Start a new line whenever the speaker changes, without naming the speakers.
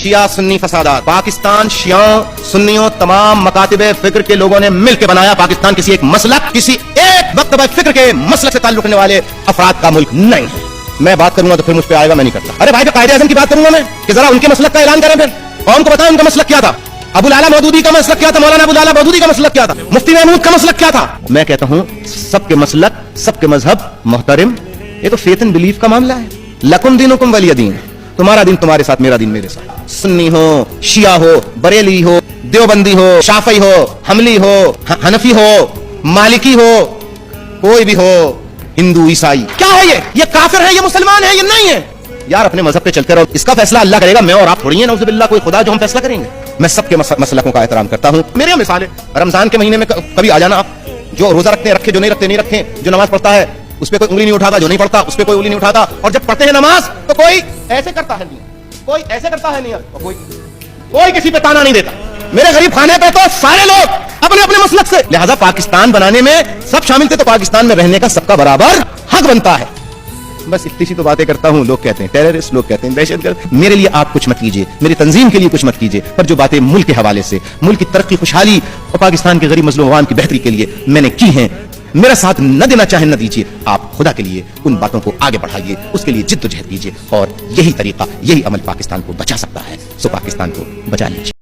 शिया सुन्नी फसादात। पाकिस्तान शियाओं सुन्नियों तमाम मकातिबे फिक्र के लोगों ने मिलकर बनाया। पाकिस्तान किसी एक मसलक किसी एक मकतबे फिक्र के मसलक से ताल्लुक रखने वाले अफराद का मुल्क नहीं है। मैं बात करूंगा तो फिर मुझ पे आएगा, मैं नहीं करता। अरे भाई कायदे आज़म की बात करूंगा मैं कि जरा उनके मसलक का ऐलान करें, फिर कौम को बताएं उनका मसलक क्या था। अबुल आला मौदूदी का मसलक क्या था, मौलाना अबुल आला मौदूदी का मसलक क्या था, मुफ्ती महमूद का मसलक क्या था। मैं कहता हूं सबके मसलक सबके मजहब मोहतरम, ये तो फेथ एंड बिलीफ का मामला है। लकुम दीनुकुम वलिय दीन, तुम्हारा दिन तुम्हारे साथ, मेरा दिन मेरे साथ। सुन्नी हो, शिया हो, बरेली हो, देवबंदी हो, शाफई हो, हमली हो, हनफी हो, मालिकी हो, कोई भी हो, हिंदू ईसाई, क्या है ये काफिर है, ये मुसलमान है, ये नहीं है। यार अपने मजहब पे चलते रहो, इसका फैसला अल्लाह करेगा, मैं और आप थोड़ी है नौजुबिल्लाह कोई खुदा जो हम फैसला करेंगे। मैं सबके मसलकों का एहतराम करता हूँ। मेरी मिसाल है, रमजान के महीने में कभी आ जाना आप, जो रोजा रखते हैं रखे, जो नहीं रखते नहीं रखे, जो नमाज पढ़ता है उस पर कोई उंगली नहीं उठाता, जो नहीं पढ़ता उस पर कोई उंगली नहीं उठाता, और जब पढ़ते हैं नमाज तो कोई ऐसे करता है नहीं, कोई ऐसे करता है नहीं, और कोई किसी पे ताना नहीं देता। मेरे गरीब खाने पे तो सारे लोग अपने अपने मसलक से, लिहाजा पाकिस्तान बनाने में सब शामिल थे, तो पाकिस्तान में रहने का सबका बराबर हक बनता है। बस इतनी सी तो बातें करता हूं। लोग कहते हैं टेररिस्ट, लोग कहते हैं दहशतगर्द। मेरे लिए आप कुछ मत कीजिए, मेरी तंजीम के लिए कुछ मत कीजिए, पर जो बातें मुल्क के हवाले से, मुल्क की तरक्की, खुशहाली और पाकिस्तान के गरीब मजलूम अवाम की बेहतरी के लिए मैंने की हैं, मेरा साथ न देना चाहे न दीजिए। आप खुदा के लिए उन बातों को आगे बढ़ाइए, उसके लिए जिद्दोजहद कीजिए, और यही तरीका, यही अमल पाकिस्तान को बचा सकता है। सो पाकिस्तान को बचा लीजिए।